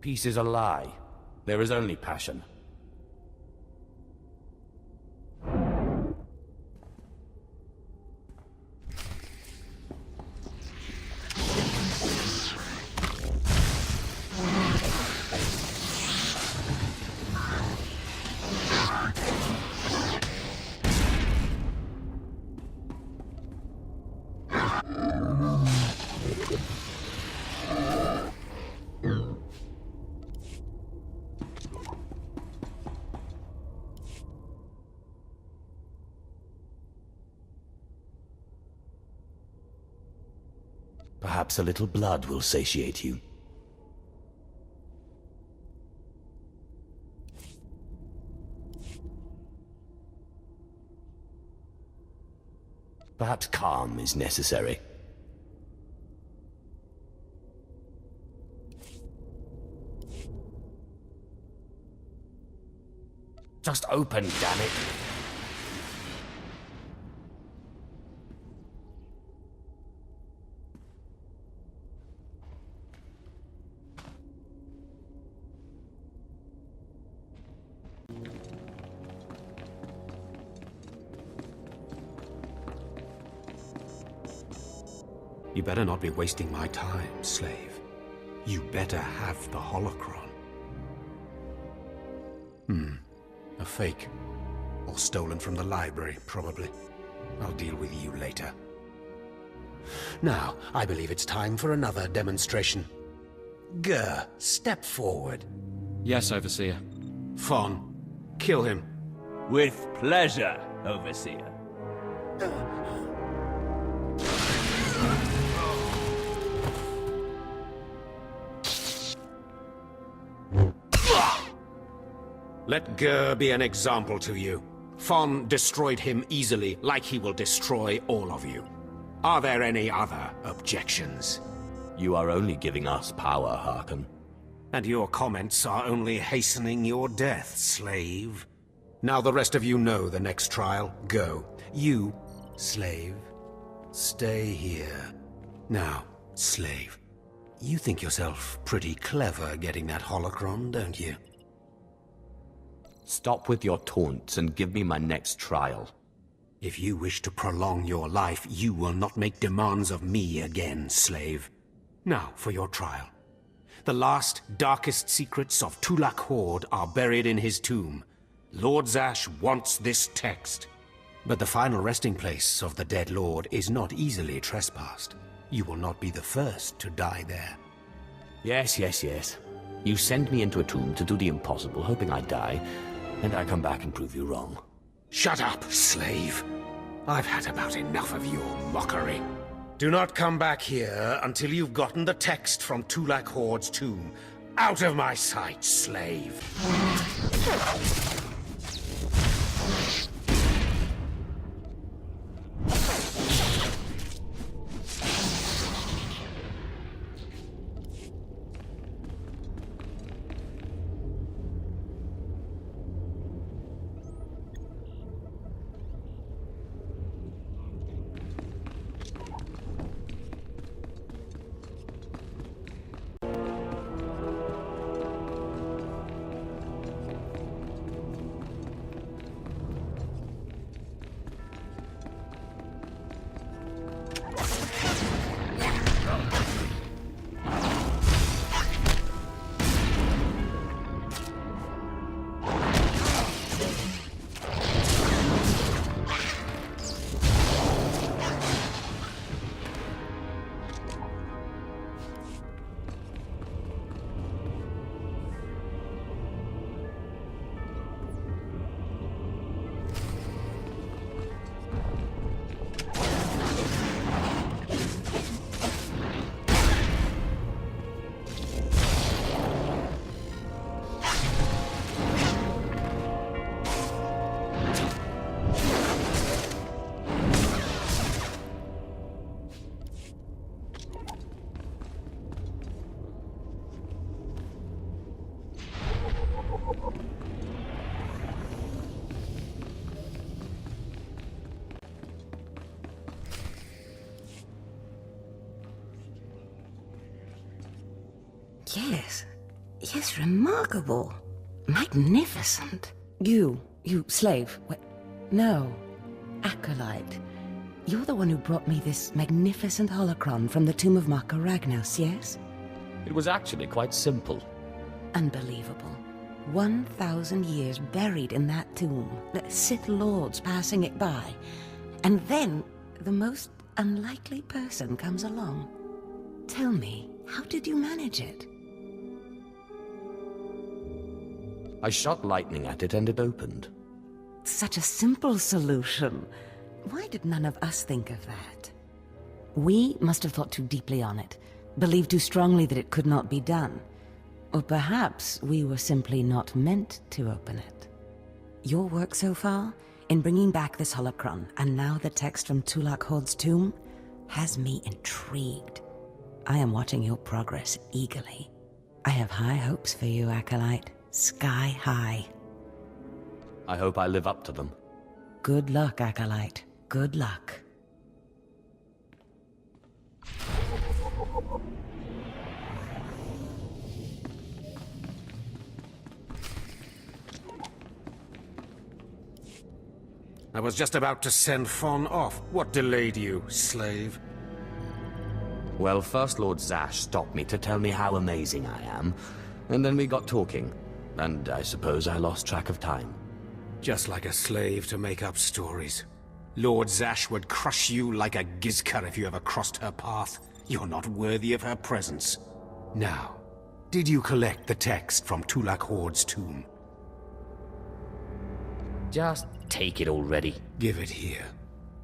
Peace is a lie. There is only passion. Perhaps a little blood will satiate you. Perhaps calm is necessary. Just open, damn it! You better not be wasting my time, slave. You better have the holocron. A fake. Or stolen from the library, probably. I'll deal with you later. Now, I believe it's time for another demonstration. Gur, step forward. Yes, Overseer. Fon, kill him. With pleasure, Overseer. Let Gur be an example to you. Fon destroyed him easily, like he will destroy all of you. Are there any other objections? You are only giving us power, Harken. And your comments are only hastening your death, slave. Now the rest of you know the next trial. Go. You, slave, stay here. Now, slave, you think yourself pretty clever getting that holocron, don't you? Stop with your taunts and give me my next trial. If you wish to prolong your life, you will not make demands of me again, slave. Now for your trial. The last, darkest secrets of Tulak Horde are buried in his tomb. Lord Zash wants this text. But the final resting place of the dead lord is not easily trespassed. You will not be the first to die there. Yes. You send me into a tomb to do the impossible, hoping I die, and I come back and prove you wrong. Shut up, slave. I've had about enough of your mockery. Do not come back here until you've gotten the text from Tulak Horde's tomb. Out of my sight, slave. Yes, Yes, remarkable. Magnificent. You slave. No, acolyte. You're the one who brought me this magnificent holocron from the tomb of Marka Ragnos, yes? It was actually quite simple. Unbelievable. 1,000 years buried in that tomb, the Sith Lords passing it by, and then the most unlikely person comes along. Tell me, how did you manage it? I shot lightning at it and it opened. Such a simple solution. Why did none of us think of that? We must have thought too deeply on it, believed too strongly that it could not be done. Or perhaps we were simply not meant to open it. Your work so far, in bringing back this holocron, and now the text from Tulak Horde's tomb, has me intrigued. I am watching your progress eagerly. I have high hopes for you, Acolyte. Sky high. I hope I live up to them. Good luck, Acolyte. Good luck. I was just about to send Fon off. What delayed you, slave? Well, First Lord Zash stopped me to tell me how amazing I am, and then we got talking, and I suppose I lost track of time. Just like a slave to make up stories. Lord Zash would crush you like a gizka if you ever crossed her path. You're not worthy of her presence. Now, did you collect the text from Tulak Horde's tomb? Just take it already. Give it here.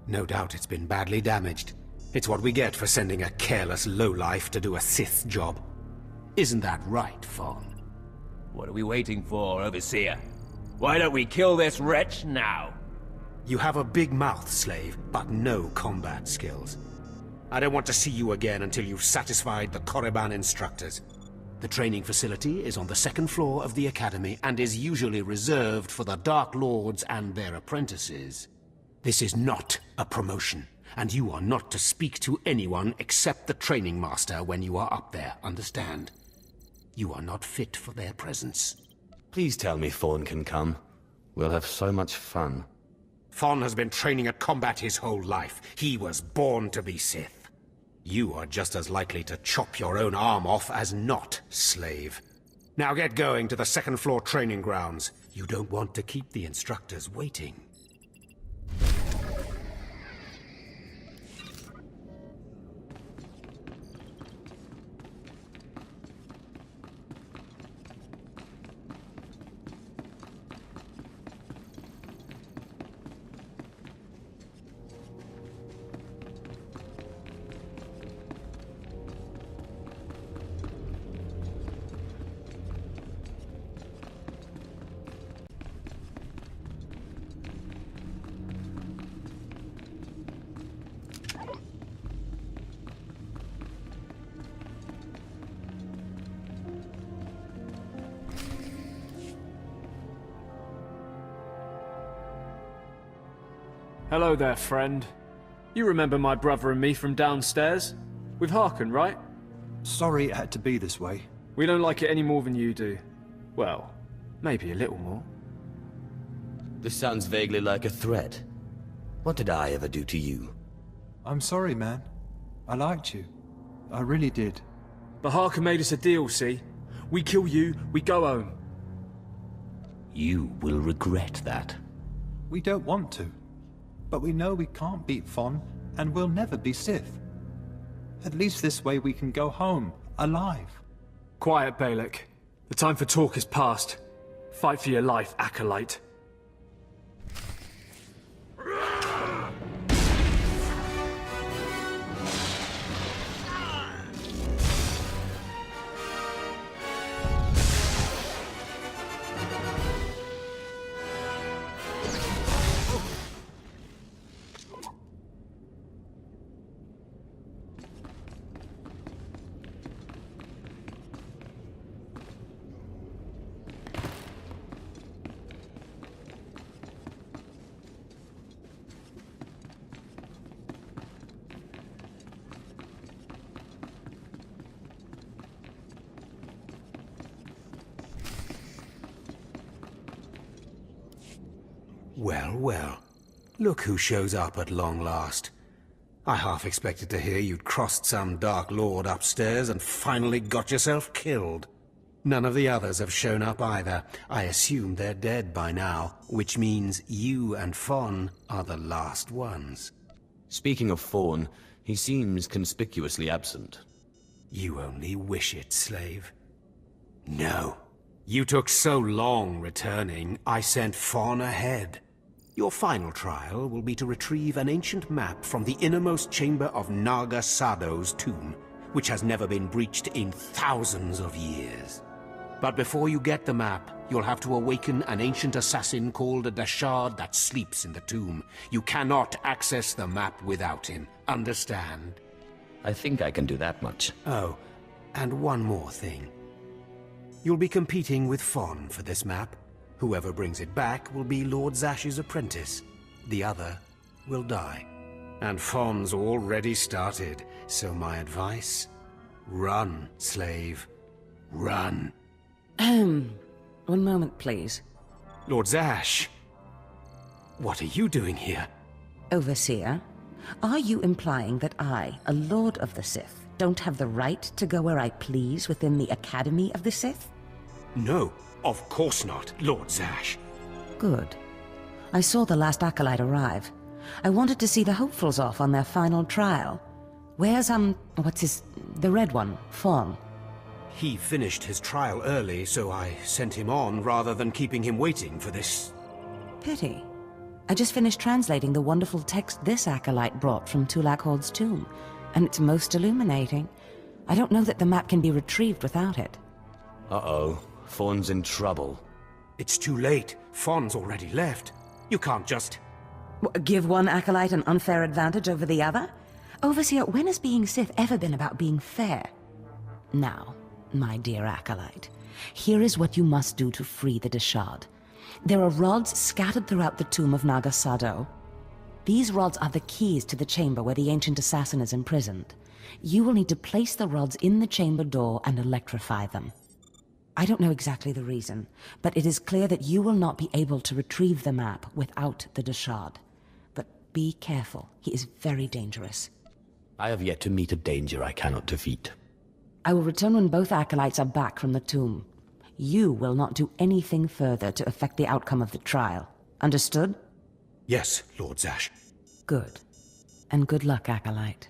No doubt it's been badly damaged. It's what we get for sending a careless lowlife to do a Sith job. Isn't that right, Fon? What are we waiting for, Overseer? Why don't we kill this wretch now? You have a big mouth, slave, but no combat skills. I don't want to see you again until you've satisfied the Korriban instructors. The training facility is on the second floor of the Academy and is usually reserved for the Dark Lords and their apprentices. This is not a promotion, and you are not to speak to anyone except the training master when you are up there, understand? You are not fit for their presence. Please tell me Fawn can come. We'll have so much fun. Fon has been training at combat his whole life. He was born to be Sith. You are just as likely to chop your own arm off as not, slave. Now get going to the second floor training grounds. You don't want to keep the instructors waiting. Hello there, friend. You remember my brother and me from downstairs? With Harkon, right? Sorry it had to be this way. We don't like it any more than you do. Well, maybe a little more. This sounds vaguely like a threat. What did I ever do to you? I'm sorry, man. I liked you. I really did. But Harkon made us a deal, see? We kill you, we go home. You will regret that. We don't want to. But we know we can't beat Fon, and we'll never be Sith. At least this way we can go home, alive. Quiet, Balak. The time for talk is past. Fight for your life, Acolyte. Well, well. Look who shows up at long last. I half expected to hear you'd crossed some Dark Lord upstairs and finally got yourself killed. None of the others have shown up either. I assume they're dead by now, which means you and Fawn are the last ones. Speaking of Fawn, he seems conspicuously absent. You only wish it, slave. No. You took so long returning, I sent Fawn ahead. Your final trial will be to retrieve an ancient map from the innermost chamber of Naga Sado's tomb, which has never been breached in thousands of years. But before you get the map, you'll have to awaken an ancient assassin called a Dashard that sleeps in the tomb. You cannot access the map without him. Understand? I think I can do that much. Oh, and one more thing. You'll be competing with Fawn for this map. Whoever brings it back will be Lord Zash's apprentice. The other will die. And Fawn's already started, so my advice? Run, slave. Run. One moment, please. Lord Zash! What are you doing here? Overseer, are you implying that I, a Lord of the Sith, don't have the right to go where I please within the Academy of the Sith? No, of course not, Lord Zash. Good. I saw the last acolyte arrive. I wanted to see the hopefuls off on their final trial. Where's, the red one, Fawn? He finished his trial early, so I sent him on rather than keeping him waiting for this. Pity. I just finished translating the wonderful text this acolyte brought from Tulak Horde's tomb, and it's most illuminating. I don't know that the map can be retrieved without it. Uh-oh. Fawn's in trouble. It's too late. Fawn's already left. You can't just... Give one acolyte an unfair advantage over the other? Overseer, when has being Sith ever been about being fair? Now, my dear acolyte, here is what you must do to free the Dashard. There are rods scattered throughout the tomb of Naga Sado. These rods are the keys to the chamber where the ancient assassin is imprisoned. You will need to place the rods in the chamber door and electrify them. I don't know exactly the reason, but it is clear that you will not be able to retrieve the map without the Dashard. But be careful, he is very dangerous. I have yet to meet a danger I cannot defeat. I will return when both acolytes are back from the tomb. You will not do anything further to affect the outcome of the trial. Understood? Yes, Lord Zash. Good. And good luck, acolyte.